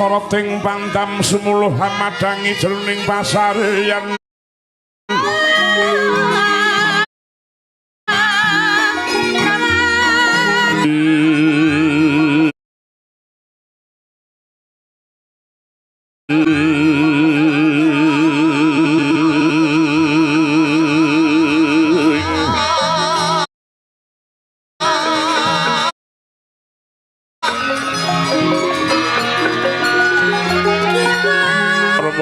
soroting pandam semuluh hamadangi jroning pasareyan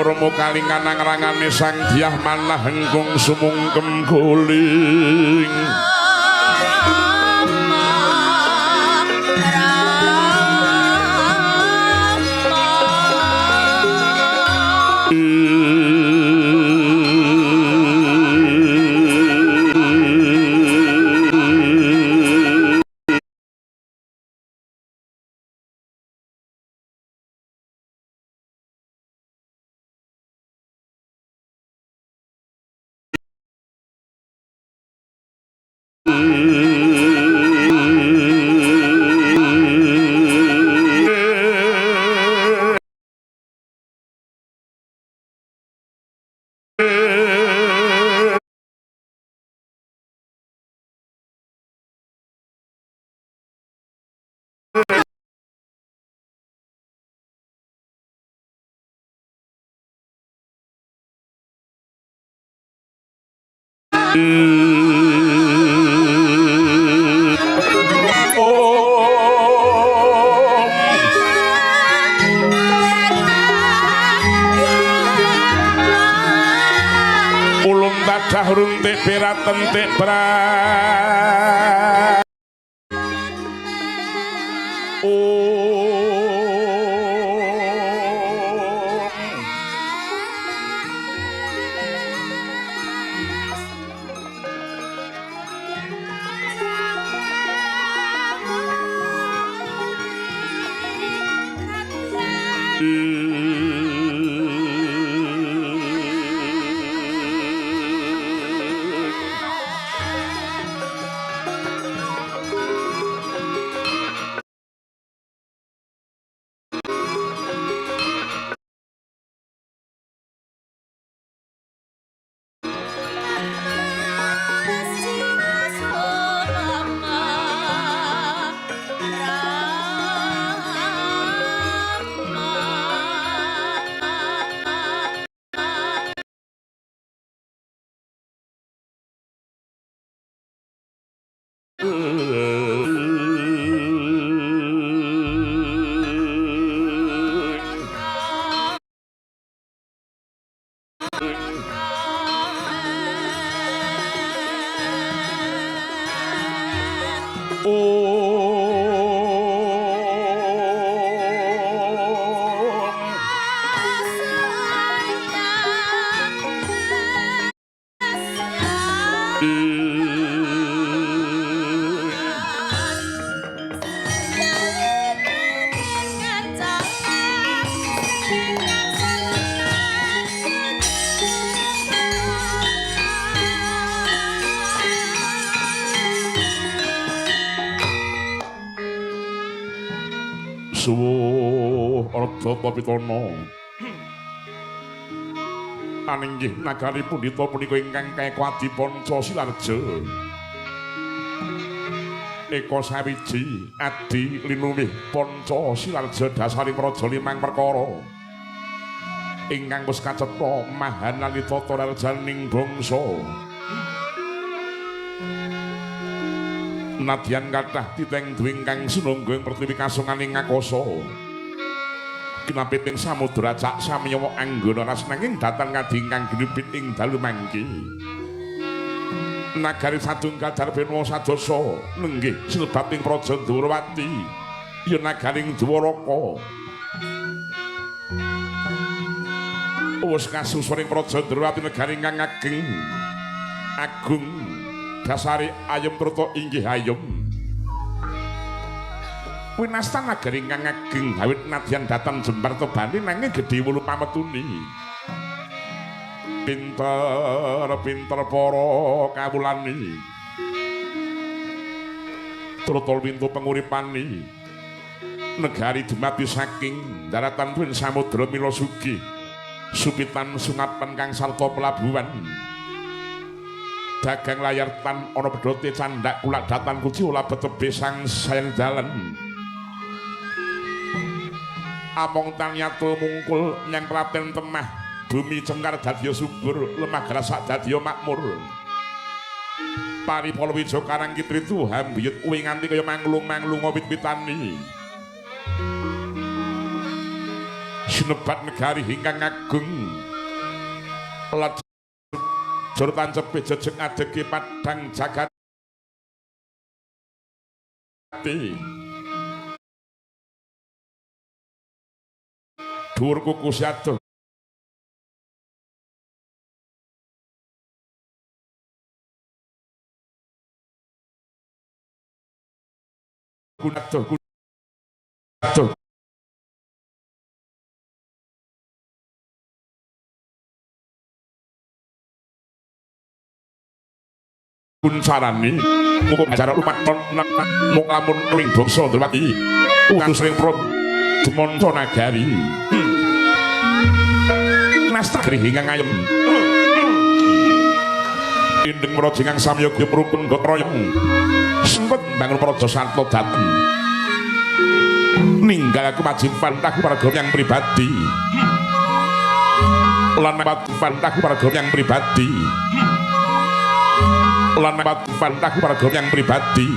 Romo kalingan nangrangane sang Dyah manah hengkung sumungkem guling ulung tadah runtik perat tentik berat suwuh Arda Papitana aninggih nagari pundhita punika ingkang kaekwadi Panca Silarja eka sawiji adi linumih Panca Silarja dasaring praja limang perkara ingkang wis kacetha mahanalita taraljaning bangsa nadyan kathah titeng duwing kang sinungga ing pertiwi kasonganing ngakasa kinapit ing samudra cak samiyawa anggana ras nanging datang ngadi ingkang ginipit ing dalu mangki nagari satunggal darbenwa sadosa nenggih sinebat ing praja Dwarawati ya nagaring Dwaraka wis kasusun ing praja Dwarawati negari ingkang ageng agung dasari ayem truta inggih ayem winastan nagari ingkang ageng awit nadyan dhateng jembar tebani nanging gedhe wulu pametuni pinter para kawulani trutol pintu penguripani negari dumadi saking daratan tuwin samudra mila sugih supitan sungatan kang sarta pelabuhan dagang layar tan ana pedote candak kulak datan kuci olah betebe sang sayang dalan among tan nyatul mungkul nyang klaten temah bumi cengkar dadya subur lemah grasak dadya makmur paripala wija karang kitri Tuhan biyut uwi nganti kaya manglung-manglung wit-witani sinebat negari ingkang agung lajur tancepe jejeg adege padhang jagat dhuwur kuku siadoh kunadoh pun sarani mukum acara lumaton mung lamun ring bangsa Dewaki utus ring prom demonco nagari nastagri hingang ayem indeng praja ingkang samyoga rukun gotroyong sempet bangun praja sarta dateng ninggal kemajiban taku paraga yang pribadi lan kemajiban taku paraga yang pribadi lan pantaku paraga yang pribadi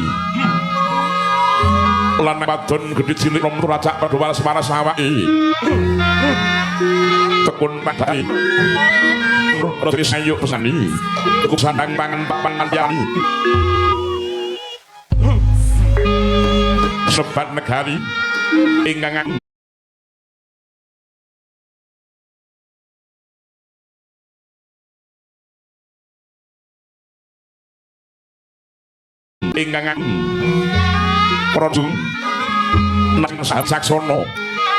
lan padon gedhe cilik nom racak padha waras waras awake tekun padai terus ayo pesani cukup sandang pangan papan yani sebat negari ingkang ingkang prajung nang saksana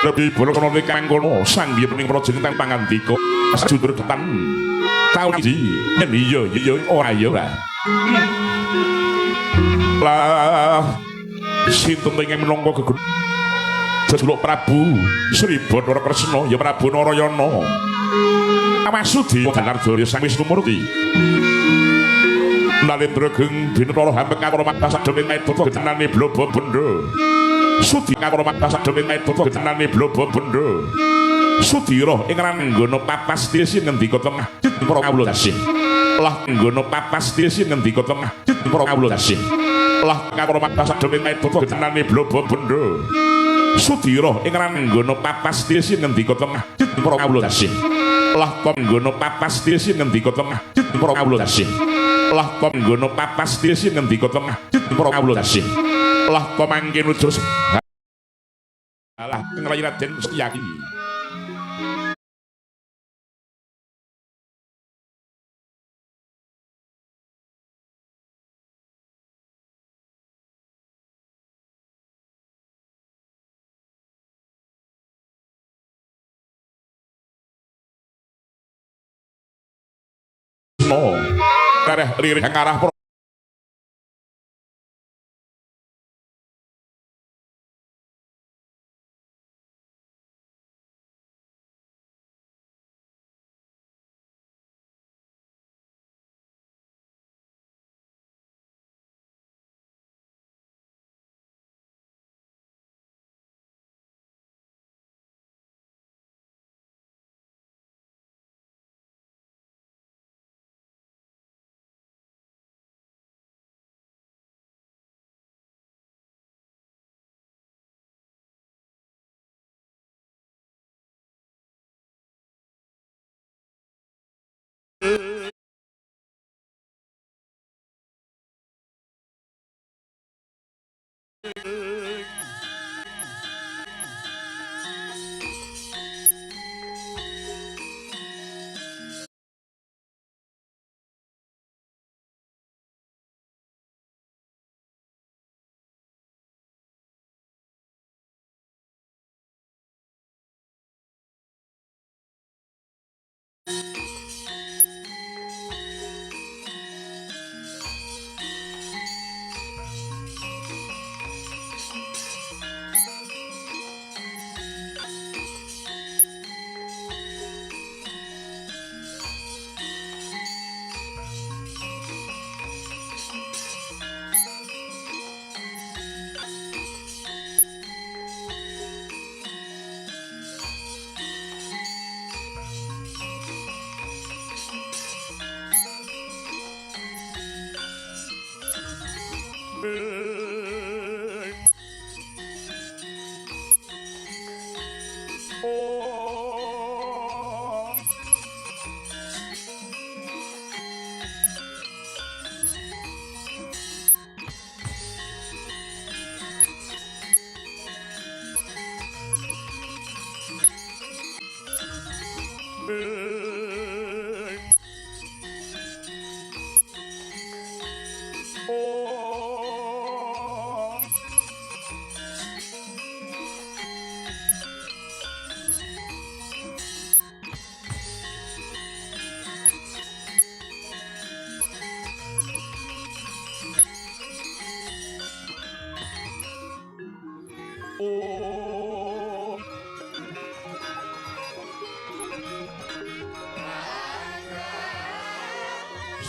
lebih bolokono kang kono sang biye pening praja ingkang pangandika sajudur ketan taun iki iya ora ya ora lah sinten ingkang menangka gegun jejuluk Prabu Sri Bathara Kresna ya Prabu Narayana Amasudi Ganardaya Sang Wisnumurti Nalendra geng binara hambek karo mata sadene Maitata genane blobo bendha Sudi karo mata sadene Maitata genane blobo bendha Sudira ing ranggana papas tiyesi ngendika tengah para kawula dasih lah nggono papas tiyesi ngendika tengah para kawula dasih lah karo mata sadene Maitata genane blobo bendha Sudira ing ranggana papas tiyesi ngendika tengah para kawula dasih lah nggono papas tiyesi ngendika tengah para kawula dasih lah panggono papas tiyesi ngendika tengah para kawula dasih lah pamangke nuju alah nglayi Raden Setyaki no kareh lirik ngarah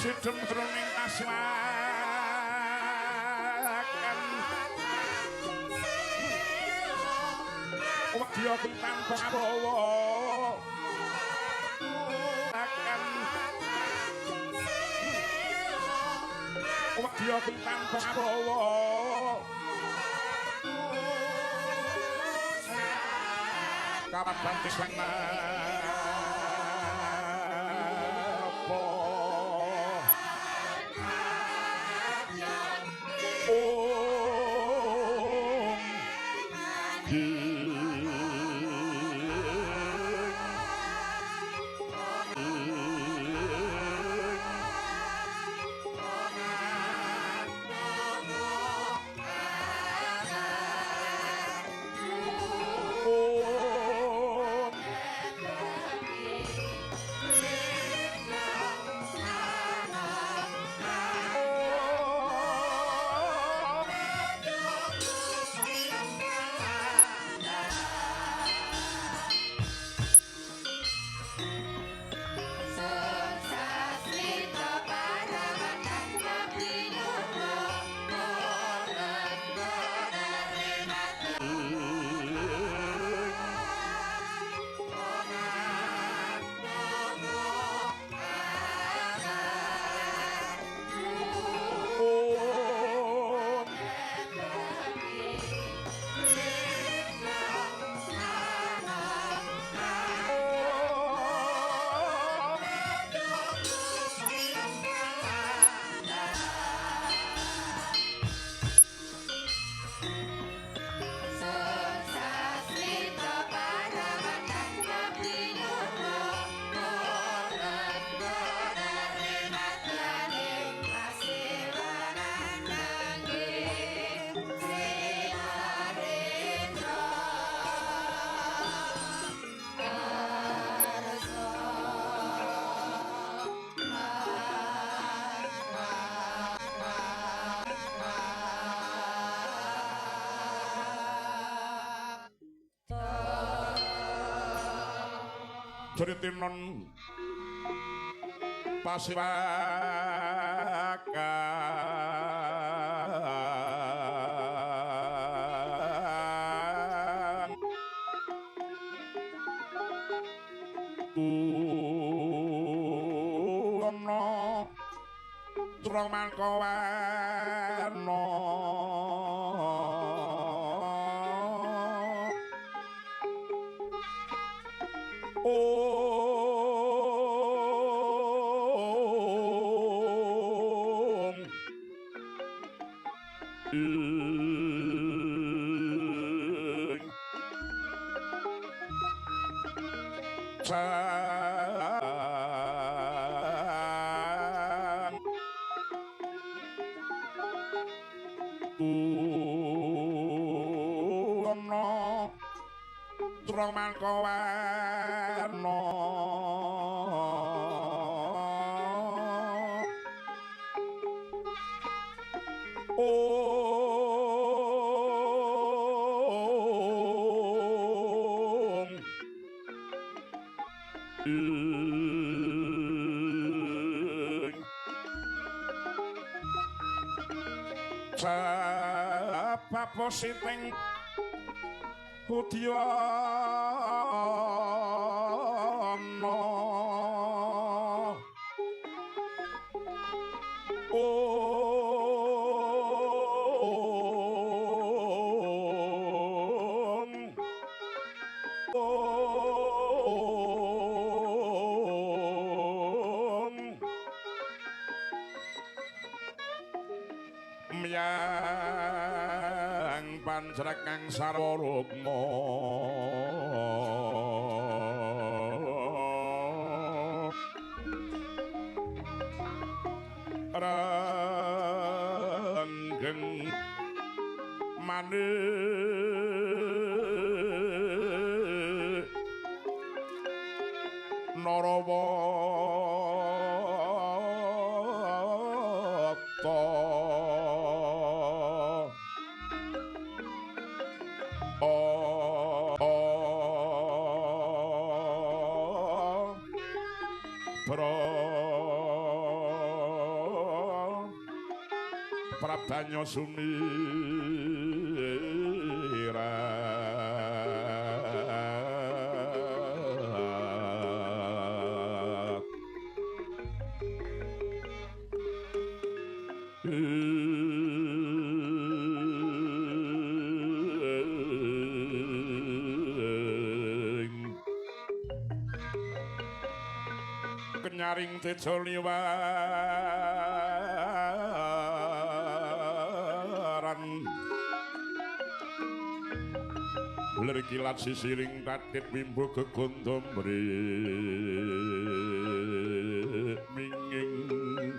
Sidem jroning aswakan wadya kentang Prabowo akan wadya kentang Prabowo kapan disana Ceritinon Pasiwakan ono Surang Mangkowarno ono Surang Mangkowarno Sapa positing Udyono Myang Panjrakang Sarwarukma Ranggeng maneh Narawata Prabanyo sumira kenyaring tejo liwaran ler kilat sisiring tatit mimbu gegondom minging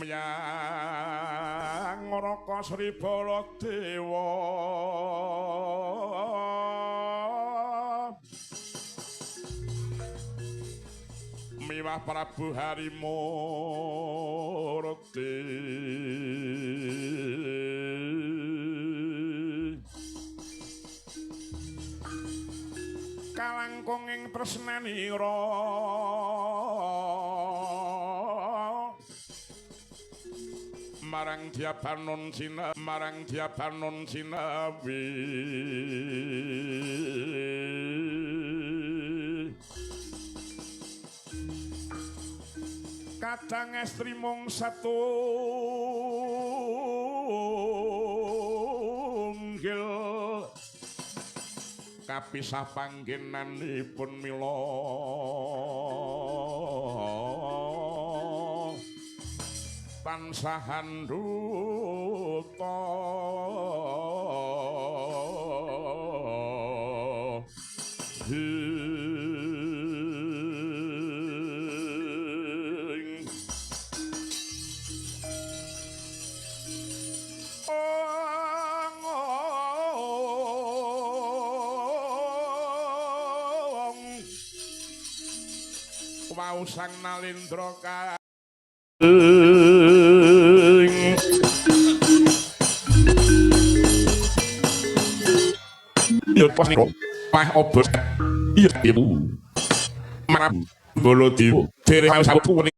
Myang Raka Sri Baladewa miwah Prabu Harimurti kalangkung ing tresnanira marang Diapanon Sinawi kadang estri mung satunggal kapisah panggenanipun mila pansahan duta wau sang Nalendra ka yo pas niku pah obos iya ibu marap Baladewa dereng sapu kuning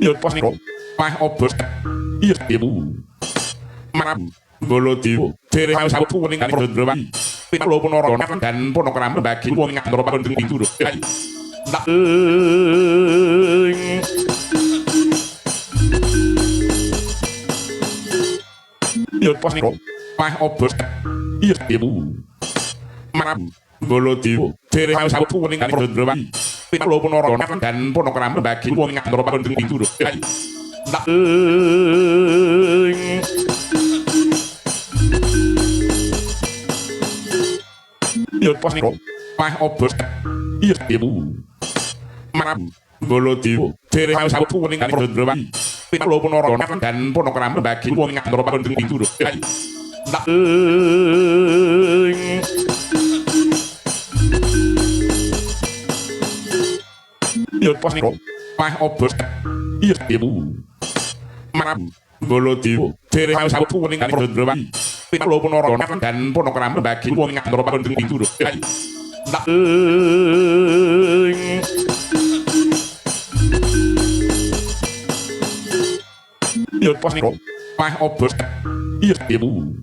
yo pas niku pah obos iya ibu marap Baladewa dereng sapu kuning Pandhawa pinalu punara dan punakram bagi wong ing antara pandheng ing duruk yo pas niku pah obos iya ibu marap Baladewa dereng sapu kuning Pandhawa pinalu punara dan punakram bagi wong ing antara pandheng ing duruk yo pas niku pah obos iya ibu marap Baladewa dereng sapu kuning Pandhawa pinalu punara dan punakram bagi wong ing antara pandheng ing duruk yo pas niku mah obos iya ibu marap bolo diwo dere haus aku kuning kan Drowadi pilo punoro dan punokram bagi wong ngatoro pakon ing turu tak yo pas niko mah obos iya ibu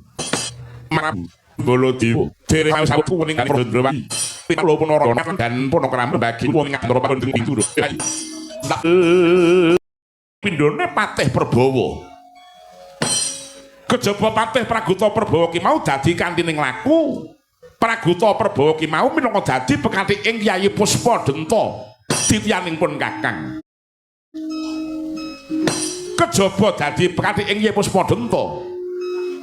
marap bolo diwo dere haus aku kuning kan Drowadi pilo punoro dan punokram bagi wong ngatoro pakon ing turu tak pindhone Patih Prabowo kejaba Patih Praguta Prabowo ki mau dadi kantining laku Praguta Prabowo ki mau minangka dadi pekanthi ing Yayi Puspadenta titiyanipun Kakang kejaba dadi pekanthi ing Yayi Puspadenta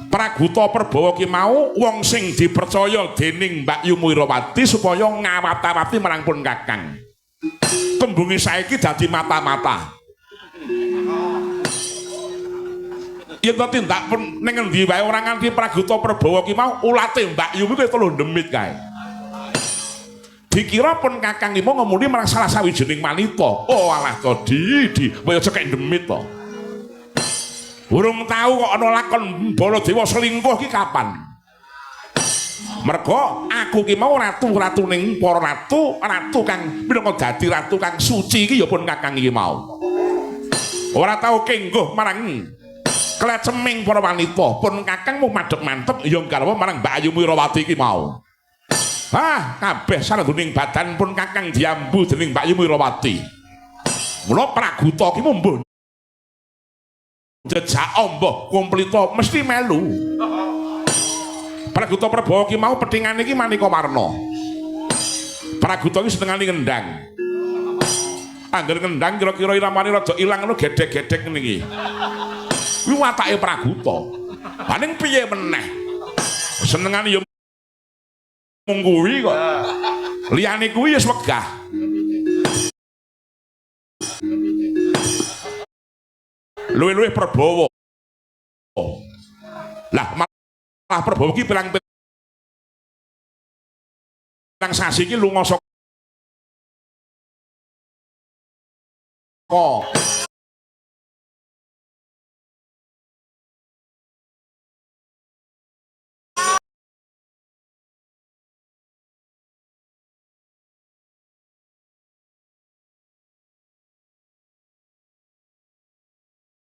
Praguta Prabowo ki mau wong sing dipercaya dening Mbak Yumi Wirawati supaya ngawat-awati marang pun Kakang tembunge saiki dadi mata-mata yen to tindak pun ning endi wae ora nganti Praguta Prabowo ki mau ulate Mbak Yumi wis telu demit kae dikira pun Kakang ki mau ngemuni marang salah sawijining wanita oh alah to di kaya cekek demit to urung tahu kok ana lakon Baladewa selingkuh ki kapan mergo aku ki mau ratu ning para ratu kang minangka dadi ratu kang suci iki ya pun Kakang iki mau ora tau kengguh marang kleceming para wanita pun Kakang mau madhep mantep ya garwa marang Mbak Yumi Wirawati iki mau kabeh sarenduning badan pun Kakang diambu dening Mbak Yumi Wirawati mula Praguta ki mumbuh jejak omboh kumplita mesti melu Praguta Prabowo ki mau petingane iki maneka warna Praguta ki senengane ngendang angger ngendang kira-kira iramane rada ilang ngono gedhek-gedhek ngene iki kuwi watake Praguta paling piye meneh senengane ya mung kuwi kok liyane kuwi wis wegah luwih-luwih Prabowo lah malah Prabowo ki pirang sasi ki lunga saka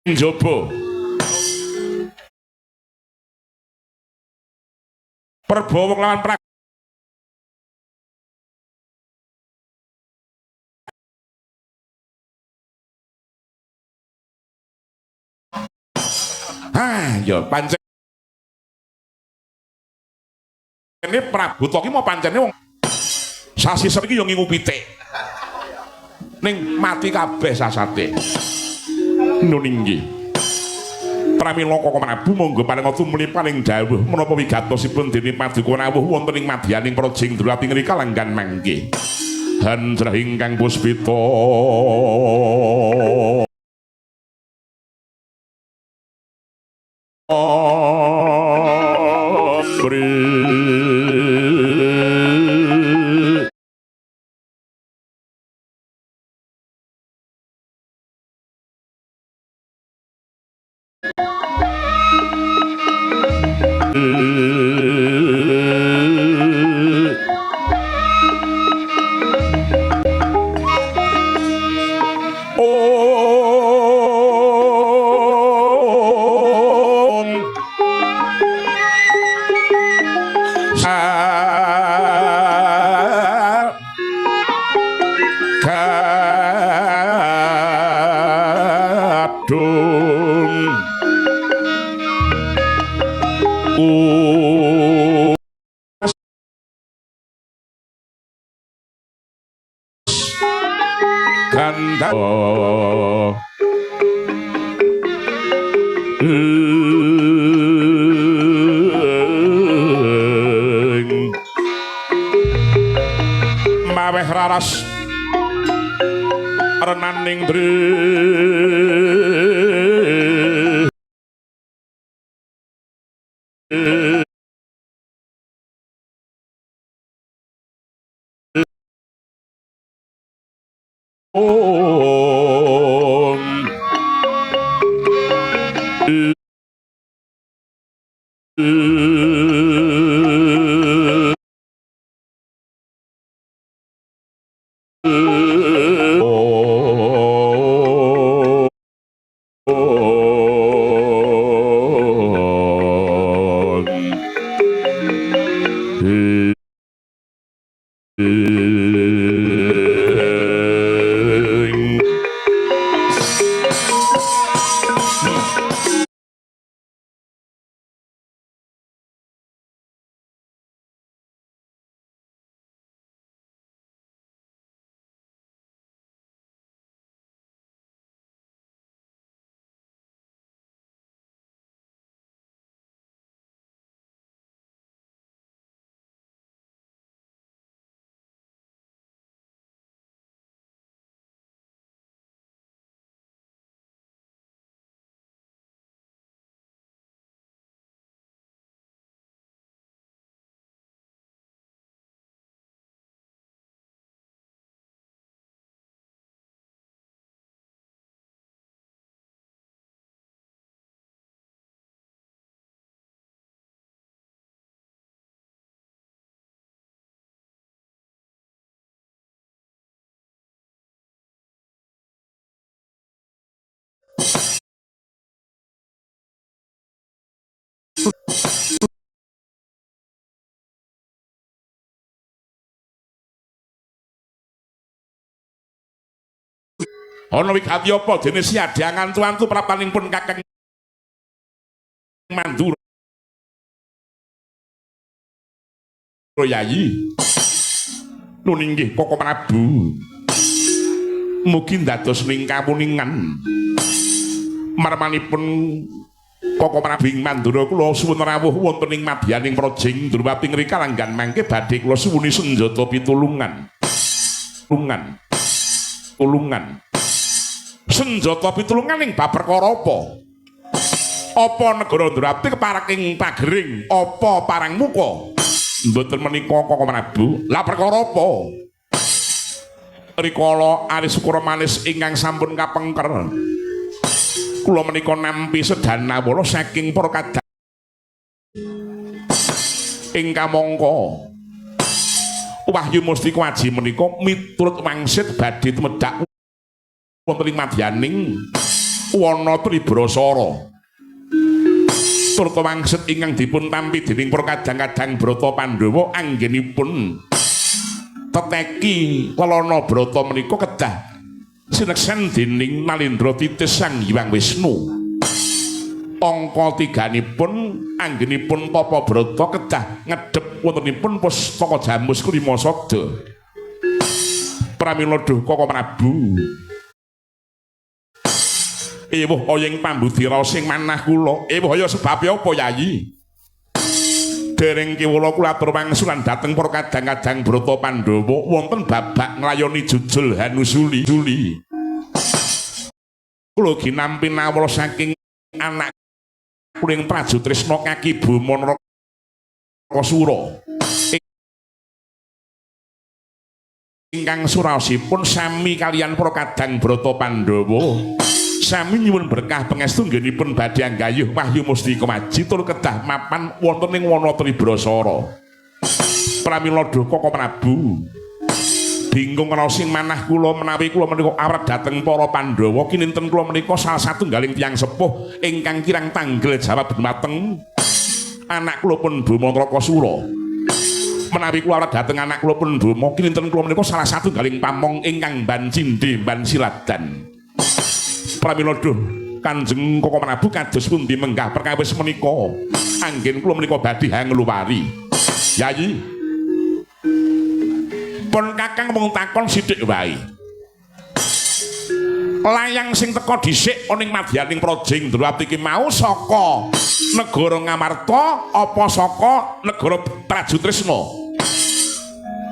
njaba Prabowo lawan ya pancen ini Praguta ki mau pancene wong sasi iki yo ngingu pitik ning mati kabeh sasate nuninggi pramila kok Prabu monggo paring tumuli paling dawuh menapa wigatosipun dening Paduka rawuh wonten ing madyaning Praja Indrawati ngrika langgan mangke hanjrah ingkang puspita maweh raras renaning oh ana wigati apa dene siadangan tuantu prapanipun Kakang Mandura Yayi nuninggih Koko Prabu mugi dados ning kapuningan marmanipun Koko Prabu Mandura kula suwun rawuh wonten ing madyaning Projing Durwati ngrika langgan mangke badhe kula suwuni senjata pitulungan senjata pitulungan ing bab perkara apa? Apa negara Durwati keparaking pagering apa parang muka? Mboten menika Koko Prabu. Lah perkara apa? Rikala Arisukura manis ingkang sampun kapengker. Kula menika nampi sedana wala saking para kadang ingkang mangka Wahyu Mustika Aji menika miturut wangsit badhe tumedhak wonten ing madyaning wana Tribrasara. Turta wangsit ingkang dipun tampi dening para kadang-kadang Brata Pandhawa anggenipun teteki kelana Brata menika kedah sineksen dening Nalendra Titis Sang Hyang Wisnu. Angka tiganipun anggenipun Tapa Brata kedah ngedhep wontenipun pustaka Jamus Klima Sada. Pramila duh Koko Prabu. Ewuh oyeng pambudira sing manah kula. Ewuh ya sebab apa Yayi? Dereng kiwula kula atur wangsulan dhateng para kadang-kadang Brata Pandhawa wonten babak nglayoni jujul Hanusuli. Kula ginampi nawala saking anak kuring Prajutrisna Kaki Bama Narakasura ingkang suraosipun sami kaliyan para kadang Brata Pandhawa sami nyuwun berkah pangestu nggenipun badhe anggayuh Wahyu Mustika Aji tur kedah mapan wonten ing wana Tribrasara. Pramila duh Koko Prabu bingung raosing manah kula menawi kula menika arep dhateng para Pandhawa kinten kula menika salah satunggaling tiyang sepuh ingkang kirang tanggel jawab dumateng anak kula pun Bama Narakasura. Menawi kula arep dhateng anak kula pun Bama kinten kula menika salah satunggaling pamong ingkang ban cindhe ban siladan. Pramila duh Kanjeng Koko Prabu kados pundi menggah perkawis menika anggen kula menika badhe ngluwari. Yayi pun Kakang mung takon sithik wae. Layang sing teka dhisik ning madyaning Projing Durwati ki mau saka negara Ngamarta apa saka negara Prajutrisna?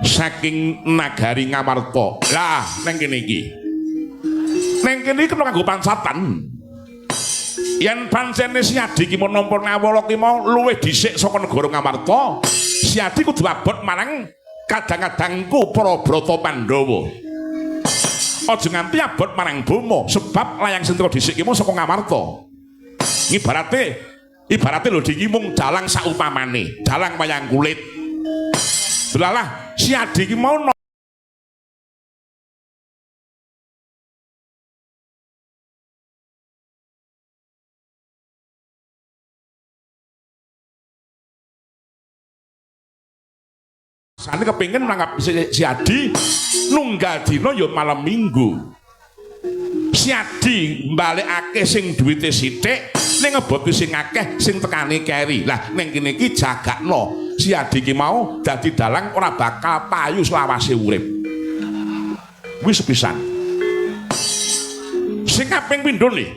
Saking nagari Ngamarta. Lah neng kene iki. Neng kene iki kena kanggo pancatan. Yen pancene Siadi ki menapa ngawala ki mau luwih dhisik saka negara Ngamarta, Siadi kudu abot marang kadang-kadangku para Brata Pandhawa. Aja nganti abot marang Bama sebab layang sing teka dhisik ki mung saka Ngamarta. Ibarate lho iki mung dalang saupamane, dalang wayang kulit. Delalah Siadi ki mau Sane kepengin nanggap si Adi nunggal dina ya malam Minggu. Si Adi mbalekake sing duwite sithik ning ngeboti sing akeh sing tekane keri. Lah ning kene iki jagakno si Adi ki mau dadi dalang ora bakal payu selawase urip. Wis pisan. Sing kaping pindho nih.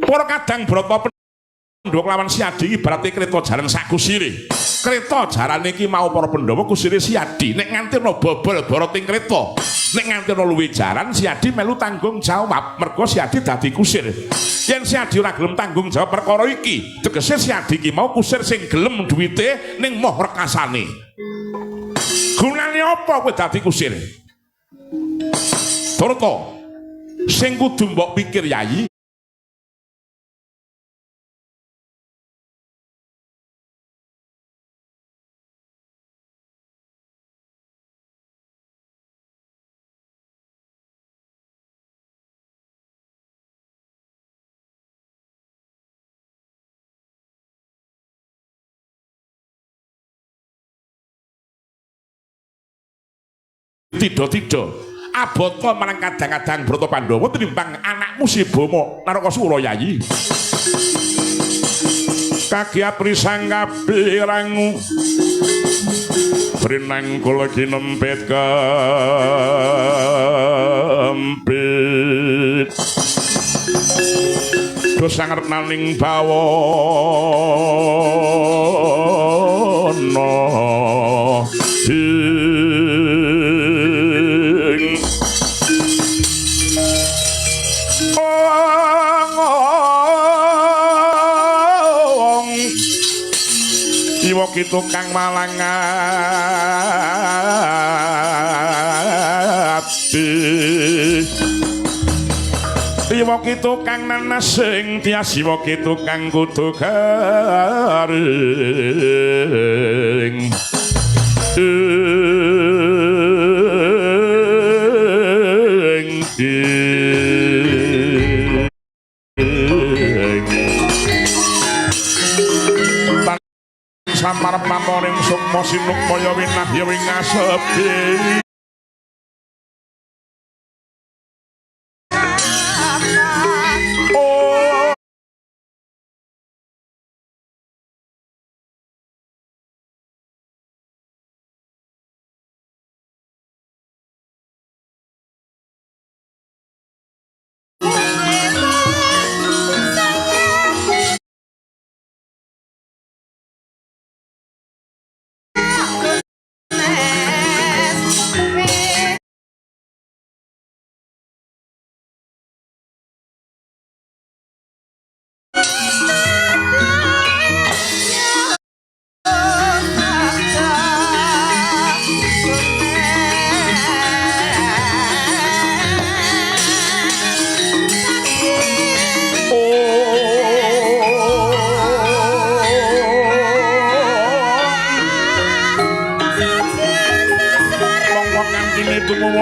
Para kadang brata pendhok lawan si Adi iki berarti kreta jaran sak kusire. Kreta jarane iki mau para Pandhawa kusire si Adi nek nganti ana bobol barating kreta. Nek nganti ana luwih jaran si Adi melu tanggung jawab mergo si Adi dadi kusir. Yen si Adi ora gelem tanggung jawab perkara iki, tegese si Adi iki mau kusir sing gelem duwite ning moh rekasane. Gunane apa kowe dadi kusir? Turto. Sing kudu mbok pikir Yayi tidak abota marang kadang-kadang Brata Pandhawa tinimbang anakmu si Bama Narakasura Yayi. Kagya prisanggapi rangu brinang kula kinempet kempit dosa ngernaning bawana kitu kang malang ati iwa kitu kang nanas sing tias iwa kitu kang kudu garing samar pamoring sukma sinukmaya winahya wingasepi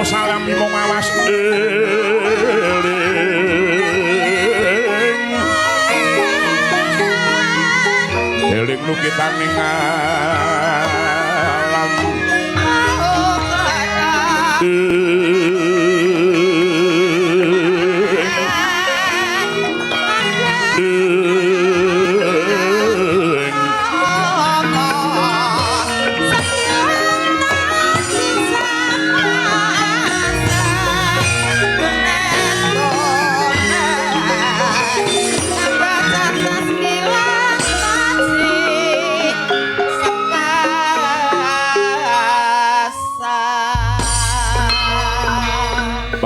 salam mung awas eling lukitaning alam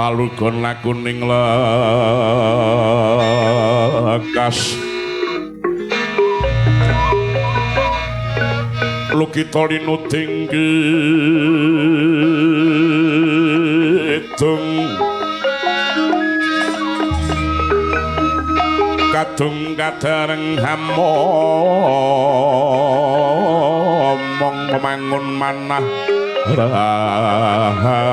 palugon lakuning lekas lukita linuding kidung kadung kadareng hamomong memangun manah rahayu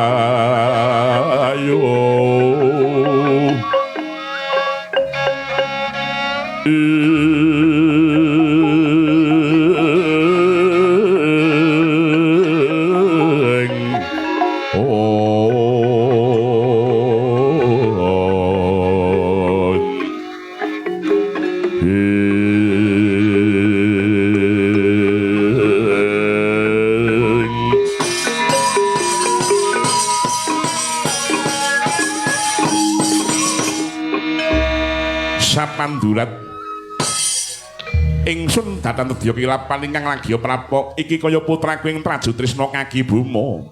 sapandurat ingsun datan tedya kilapan ingkang lagi prapok iki kaya putraku ing Traju Trisna Kaki Buma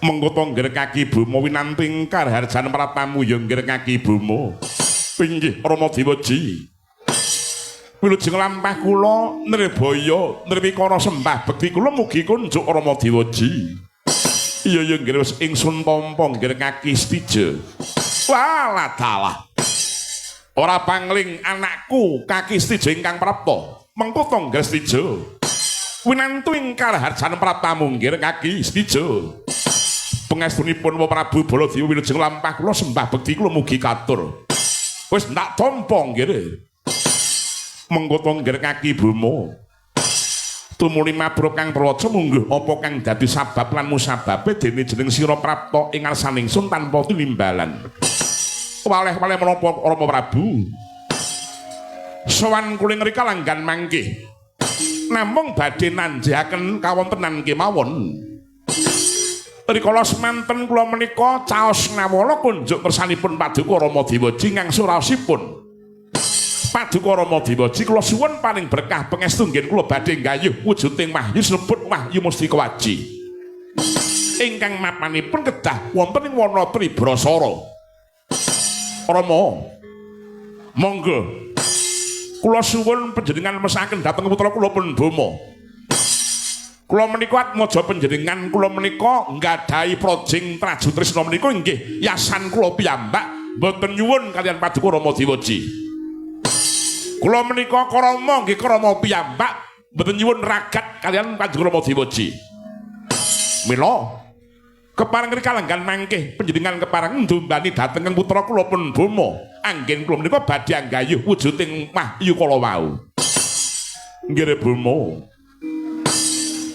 mengko tongger Kaki Buma winanting karharjan pratamu ya nggir Kaki Buma pinggih Rama Dewaji wilujeng lampah kula nrebaya nripikara sembah bekti kula mugi kunjuk Rama Dewaji iya ya nggir wis ingsun tampa nggir Kaki Stija walah dalah ora pangling anakku Kaki Stija ingkang prapta mengko tanggal Stija winantu ing karaharjan pratamu nggih Kaki Stija pangestunipun Wa Prabu Baladewa wilujeng lampah kula sembah bekti kula mugi katur wis ndak tampa nggih mengko tanggal Kaki Buma tumuli mabruk kang praja mungguh apa kang dadi sabab lan musababe dene jeneng sira prapta ing ngarsaning sun tanpa tinimbalan waleh-waleh menapa Rama Prabu sowan kula ngrika langgan mangke namung badhe nanjahaken kawontenan kemawon rikala semanten kula menika caos ngawala kunjuk kersanipun Paduka Rama Dewaji ingkang suraosipun Paduka Rama Dewaji kula suwun paling berkah pangestu nggih kula badhe nggayuh wujuding wahyu sinebut wahyu Mustika Waji ingkang mapanipun kedah wonten ing wana Tribrasara Rama monggo kula suwun panjenengan mesaken dhateng putra kula pun Bama kula menika atmaja panjenengan kula menika nggadahi projing Traju Trisna menika inggih yasan kula piyambak mboten nyuwun kaliyan Paduka Rama Dewaji kula menika krama nggih krama piyambak mboten nyuwun ragat kaliyan Paduka Rama Dewaji mila kepareng rika langgan mangke panjenengan kepareng ndombani dhateng putra kula pun Bama anggen kula menika badhe anggayuh wujuding wahyu kala wau nggih Bama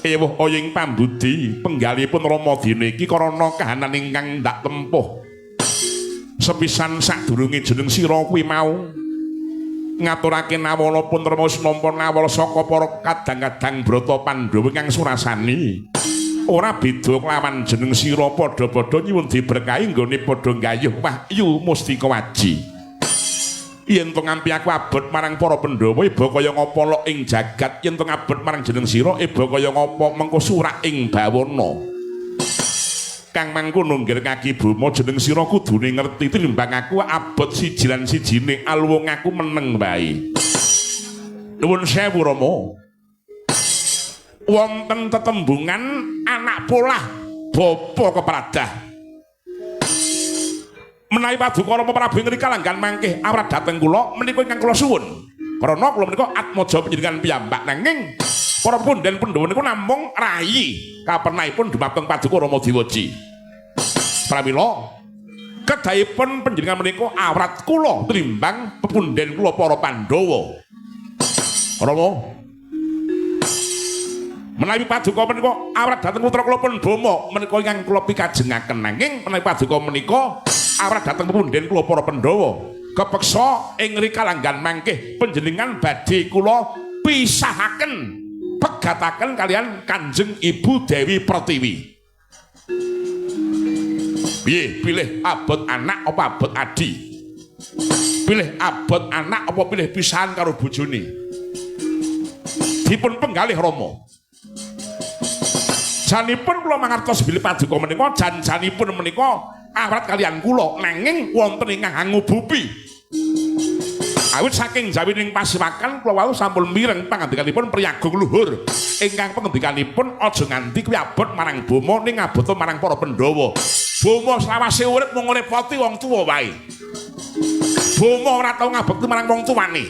ewuh oyeng pambudi penggalipun Ramadina iki karana kahanan ingkang ndak tempuh sepisan sadurunge jeneng sira kuwi mau ngaturake nawala pun remus nampa nawala saka para kadang-kadang Brata Pandhawa kang surasani ora beda kelawan jeneng sira padha-padha nyuwun diberkahi nggone padha nggayuh wahyu Mustika Waji yen to ngampi aku abot marang para Pandhawa iba kaya ngapa lok ing jagat yen to ngabot marang jeneng sira iba kaya ngapa mengko surak ing bawana kang mangkono nggir Kaki Buma jeneng sira kudune ngerti tinimbang aku abot siji lan sijine alwung aku meneng bae nuwun sewu Rama wonten tetembungan anak polah bapa kepradah menawi Paduka Rama Prabu ngrika langgan mangke awrat dhateng kula menika ingkang kula suwun karena kula menika atmaja panjenengan piyambak nanging para punden Pandhawa niku namung rayi kapernahipun dumateng Paduka Rama Dewaji pramila kedahipun panjenengan menika awrat kula tinimbang pepunden kula para Pandhawa Rama menawi Paduka menika awrat dhateng putra kula pun Bama menika ingkang kula pikajengaken nanging menawi Paduka menika awrat dhateng pepunden kula para Pandhawa kepeksa ing rika langgan mangke panjenengan badhe kula pisahaken pegataken kalian Kanjeng Ibu Dewi Pertiwi piye pilih abot anak apa abot adi pilih abot anak apa pilih pisahan karo bojone dipun penggalih Rama janipun kula mangertos bilih Paduka menika janjanipun menika awrat kalian kula nanging wonten ingkang ngubupi awit saking jawining pasiwakan kula wau sampun mireng pangandikanipun Priyagung luhur ingkang pangandikanipun aja nganti kuwi abot marang Bama ning abot marang para Pandhawa Bama selawase urip mung ngrepoti wong tuwa wae Bama ora tau ngabekti marang wong tuwane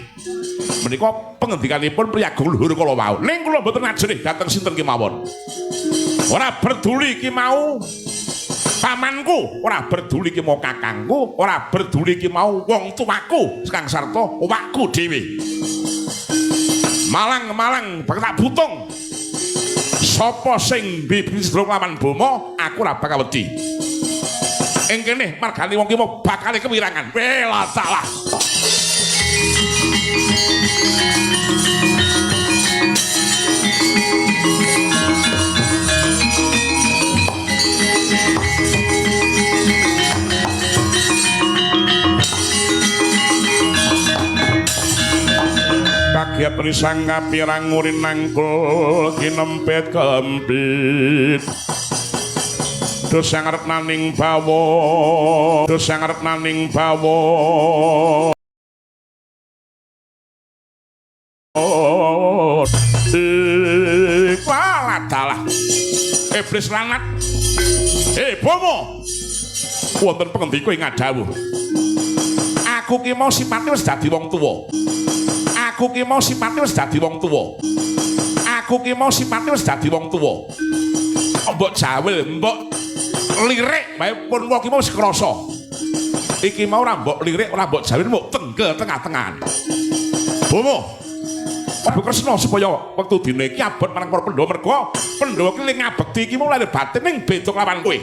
menika pangandikanipun Priyagung luhur kala wau ning kula mboten ngajeni dhateng sinten kemawon ora peduli iki mau pamanku, ora peduli iki mau kakangku, ora peduli iki mau wong tuaku, kang sarta wakku dhewe. Malang-malang bakal tak butung. Sapa sing bibis lawan Bama, aku ora bakal wedi. Ing kene margane wong ki mau bakal kewirangan. Bela salah. rakyat risang kapirang ngurin nangkul kinempet kempit dosa ngarep naning bawa dosa ngarep naning bawa waladalah iblis lanat bomo wonten pengendika ing dawuh aku ki mau sipate wis dadi wong tuwa aku ki mau sipate wis dadi wong tuwa aku ki mau sipate wis dadi wong tuwa mbok jawil mbok lirik bae pun wong ki mau wis krasa iki mau ora mbok lirik ora mbok jawil mbok tenggel tengah-tengahan bomo Prabu Kresna supaya wektu dina iki abot marang para Pandhawa merga Pandhawa ki ling ngabekti iki mulai batin ning beda lawan kowe.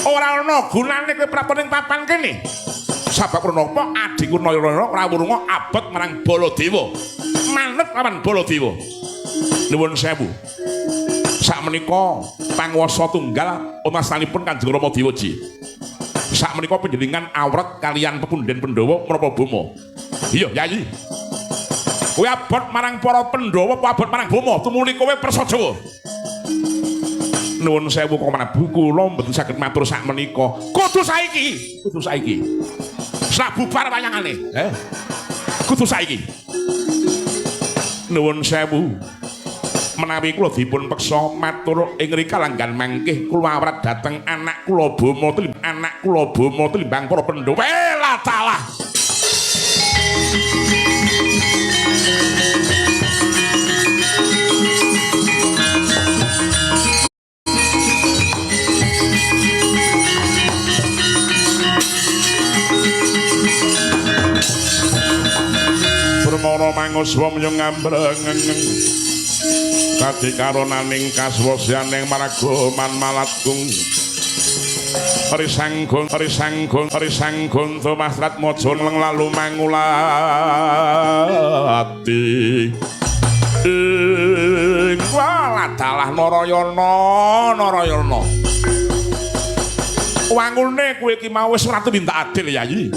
Ora ana gunane kowe prabu ning papan kene. Sabab menapa adikku Nayana rawuh abot marang Baladewa. Manut lawan Baladewa. Nuwun sewu. Sakmenika panguwasa tunggal umasanipun Kanjeng Rama Dewaji. Sakmenika panjenengan awret kaliyan pepundhen Pandhawa menapa Boma. Iya, Yayi. Kowe abot marang para Pandhawa apa abot marang Boma tumuli kowe prasaja. Nuwun sewu Prabu kula mboten saged matur sakmenika. Kudu saiki. Kudu saiki. Sak bubar wayangane. Kudu saiki. Nuwun sewu. Menawi kula dipun peksa matur ing rika langgan mangkih kula awrat dhateng anak kula Boma tinimbang para Pandhawa. Lah talah. Permana manguswa menyang ngambreng kadi karonaning kaswasyaning maragoman malatgung risanggun tumasrat mojo leng lalu mangulati waladalah Narayana wangune kowe iki mau wis ora tumindak adil Yayi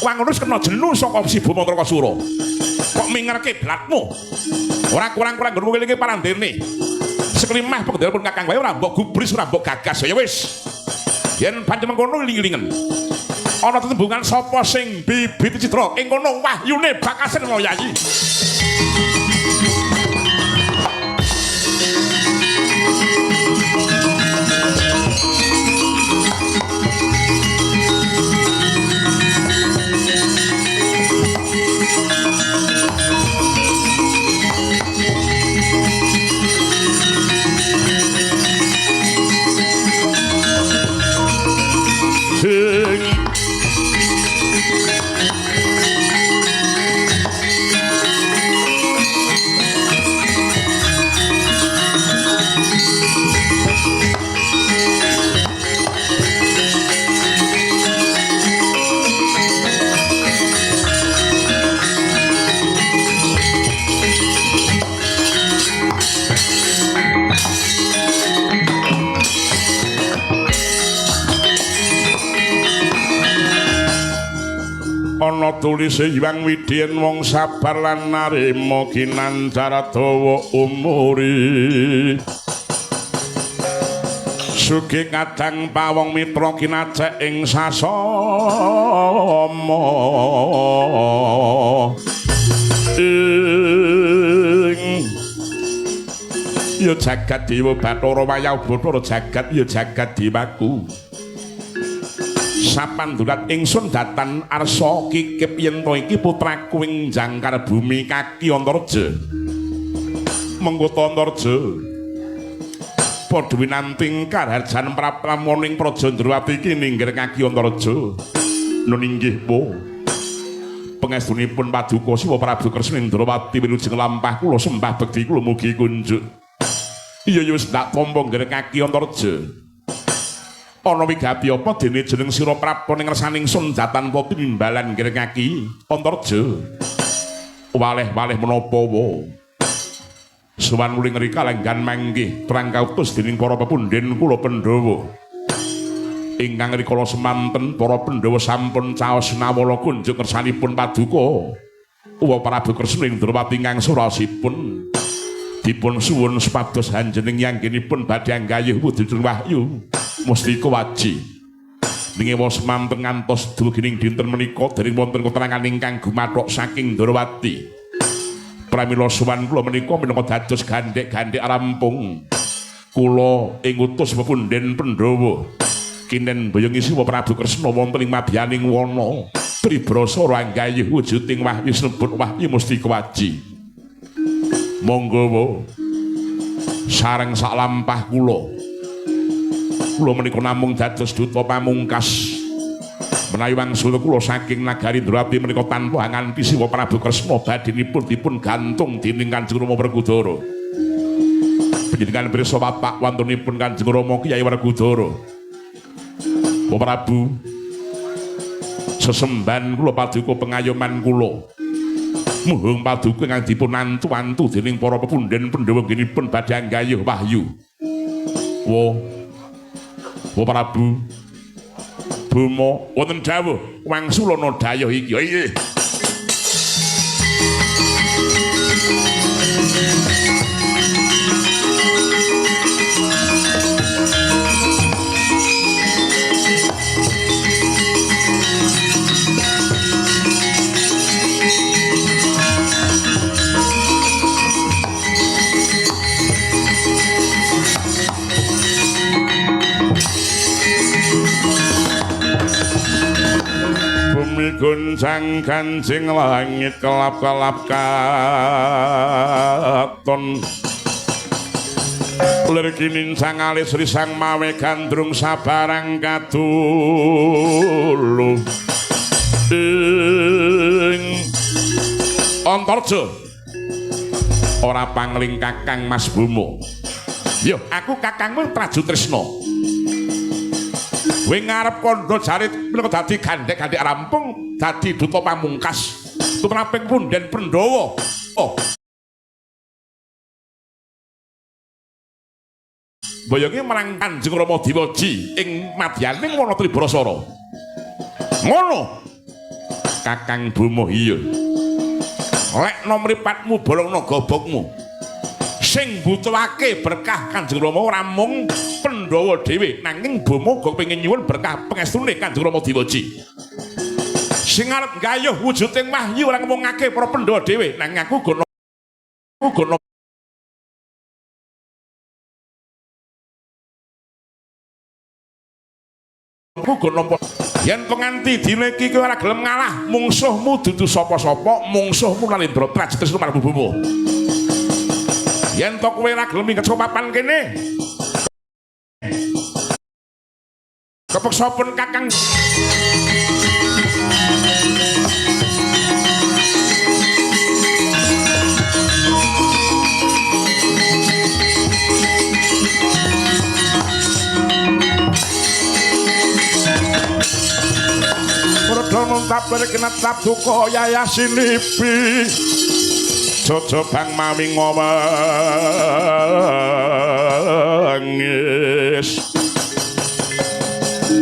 wangune wis kena jenuh saka si Boma Trakasura kok mingerke blatmu ora kurang-kurang nggonmu ngelingi parandene seklimah pengdelipun kakang wae ora mbok gubris ora mbok gagas ya wis yen pancen mengkono ling-lingen ana tetembungan sapa sing bibit citra ing kono wahyune bakasen karo Yayi ana tulise Hyang Widyen wong sabar lan narima kinancara dawa umuri sugih kadang pawong mitra kinacek ing sasama ya jagat dewa Bathara Wayah Bathara jagat ya jagat dewaku sapandurat ingsun datan arsa kikip yen to iki putraku ing jangkar bumi kaki Antareja menggota Antareja padha winanting karharjan prapramoning praja Ndrawati iki ninggir kaki Antareja nun inggih po pangestunipun Paduka Siwa Prabu Kresna Ndrawati wilujeng lampah kula sembah bekti kula mugi kunjuk iya wis ndak tampa nggir kaki Antareja ana wigati apa dene jeneng sira Prabu ning ngersaning Sundatan Pati nimbalan nggir kaki Antareja waleh-waleh menapa wae suwan muling rika lenggan manggih perang kautus dening para pepundhen kula Pandhawa ingkang rikala semanten para Pandhawa sampun caos nawala kunjuk ngersanipun Paduka Uwa Prabu Kresna ing Drawati ngangsurasipun dipun suwun supados hanjening yanggenipun badhe anggayuh wujudipun wahyu mustika waji ningewa semanten ngantos dumugining dinten menika dereng wonten keterangan ingkang gumathok saking Drawati pramila sowan kula menika minangka dados gandhek-gandhek rampung kula ing utus pepunden Pandhawa kinen boyong isi Prabu Kresna wonten ing madyaning wana Tribrasara anggayuh wujuding wahyu sinebut wahyu mustika waji monggo sareng sak lampah kula menika namung dados duta pamungkas menawi wangsul kula saking nagari Drawati menika tanpa nganti Siwa Prabu Kresna badhenipun dipun gantung dening Kanjeng Rama Werkudara panjenengan pirsa bapak wantunipun Kanjeng Rama Kyai Werkudara Bapak Prabu sesemban kula paduka pengayoman kula muhung paduka ingkang dipun antu-antu dening para pepunden Pandhawa nggih badhe anggayuh wahyu Bapak Prabu Bima wonten dawuh wangsulana dayah iki nggih goncang kancing langit kelap-kelap katon lir kinincang alis risang mawe gandrung sabarang kadulu Antarja ora pangling Kakang Mas Bima yo aku kakangmu Trajutresna kowe ngarep kandha jarit menika dadi gandhek-gandhek rampung dadi duta pamungkas tumraping punden Pandhawa boyonge marang Kanjeng Rama Diwaji ing madyaning wana Tribrasara ngono Kakang Bima iya lekna mripatmu bolongna gobokmu sing butuhake berkah Kanjeng Rama ora mung Pandhawa dhewe nanging Bima uga pengin nyuwun berkah pangestune Kanjeng Rama Diwaji sing arep gayuh wujuding wahyu ora ngomongake para Pandhawa dhewe nanging aku uga nampa yen penganti dina iki kowe ora gelem ngalah mungsuhmu dudu sapa-sapa mungsuhmu Nalendra Trajutresna marang Bima yen to kowe ora gelem mingket papan kene kepeksa pun Kakang Rodhono tabar kenat tabduka yayasinipi Jojo bang mami ngomongis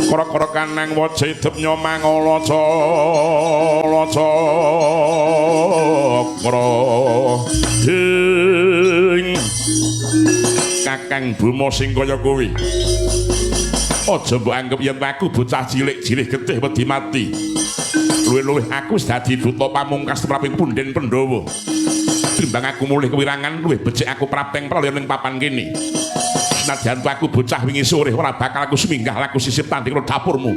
koro-koro kanang waja hidup nyomang cokro Kakang Bima sing kaya kuwi aja mbok anggap yen aku bocah cilik-cilik getih wedi mati luwih-luwih aku wis dadi duta pamungkas praping punden Pandhawa timbang aku mulih kewirangan luwih becik aku praping pralaya ning papan kene senajan aku bocah wingi sore ora bakal aku seminggah laku sisip tanding karo dapurmu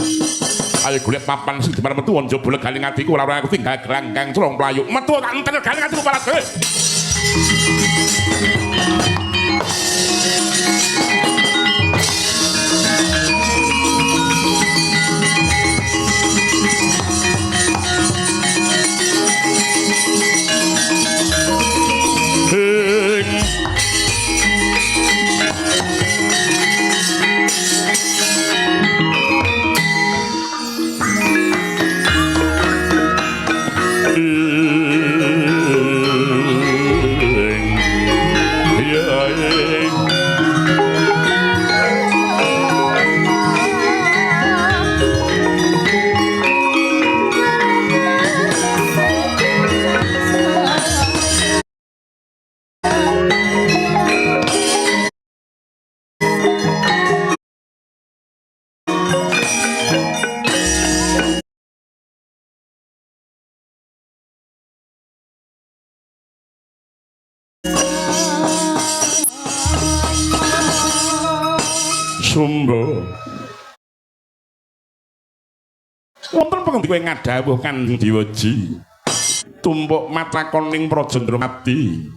ayo golek papan sing dimana metu njaba legaling atiku ora aku tinggal geranggang crong playu metu tak entel galing atiku palas dhewe Sumba wonten pengenti kowe ngadhawuh Kanjeng Diwaji tumpuk matakon ning Prajendramati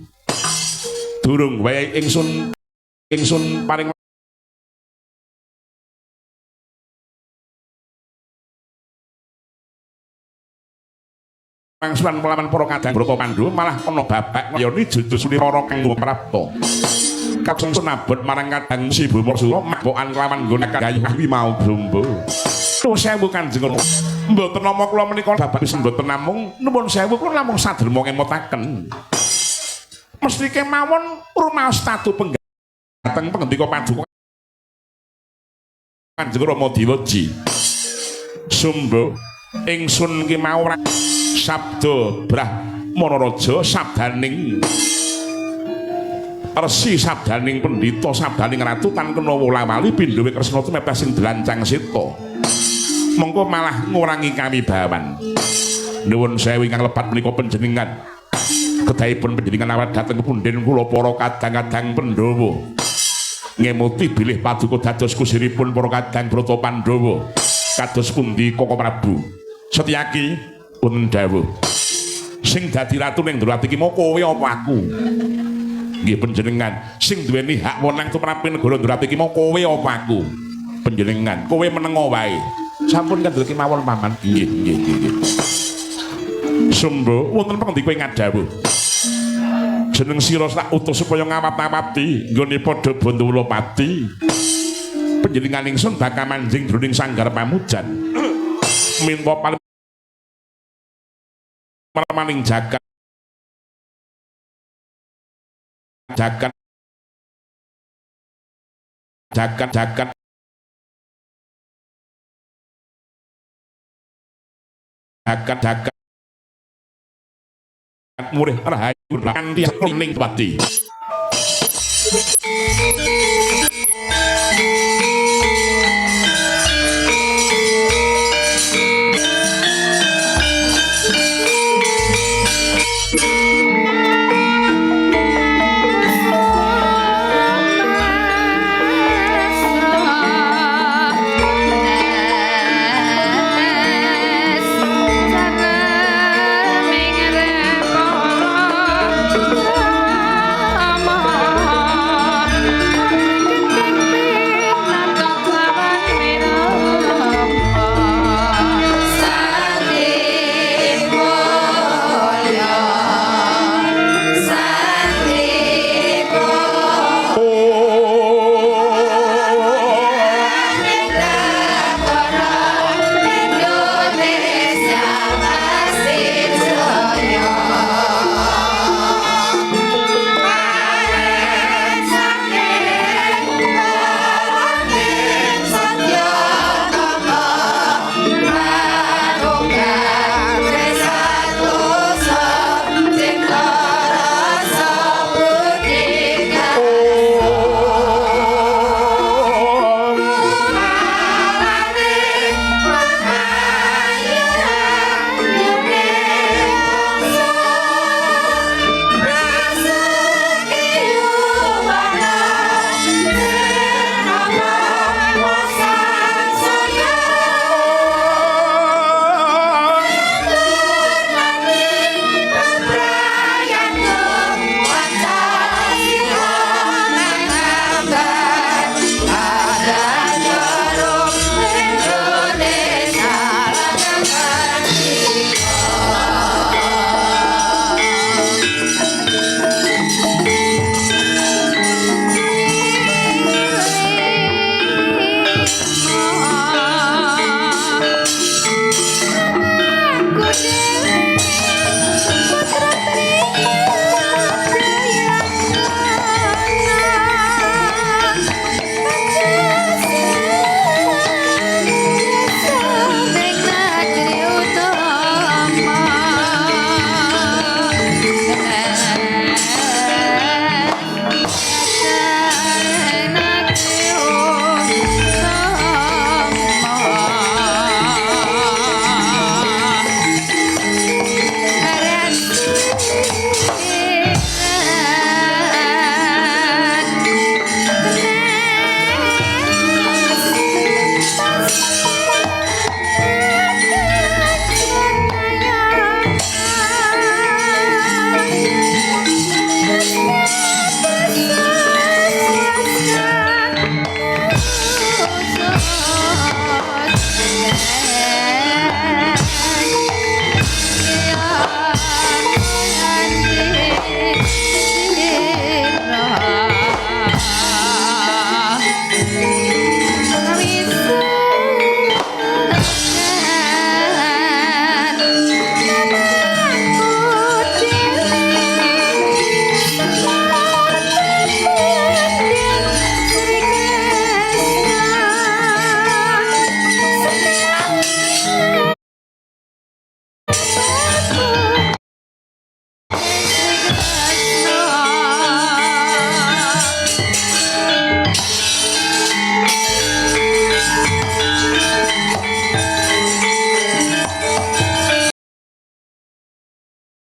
durung wae ingsun paring pangsulan pelawan para kadang Braka Pandhawa malah ana babak yoni judusune para kang prapta kaksun abot marang kadang si Bumasura mabokan kelawan nggonake gayuh kuwi mau Sumba nuwun sewu Kanjeng mboten nama kula menika babak wis mboten namung nuwun sewu kula namung saderma ngemutaken mesti kemawon rumaos tatu penggateng pengendika paduka Kanjeng Rama Diwaji Sumba ingsun ki mau sabda Brahmanaraja sabdaning Resi sabdaning pendhita sabdaning ratu tan kena wola-wali pindhawe Kresna tumepes sing delancang seta mengko malah ngurangi kamibawan nuwun sewu ingkang lepat menika panjenengan kedahipun panjenengan awat dhateng punden kula para kadang-kadang Pandhawa ngemuti bilih paduka dados kusiripun para kadang Brata Pandhawa kados pundi Koko Prabu Setyaki pun dawuh sing dadi ratu ning Ndrawati iki mau kowe apa aku nggih panjenengan sing duweni hak wenang tumrap negara Ndrawati iki mau kowe apa aku panjenengan kowe menengo wae sampun kandel kemawon paman nggih nggih Sumba wonten pengdi kowe ngadhawuh jeneng sira tak utus supaya ngawat-awati nggone padha Bandawalapati panjenengan ingsun bakal manjing jroning sanggar pamujan minta maning jagat jagat murih rahayu kanthi ning pati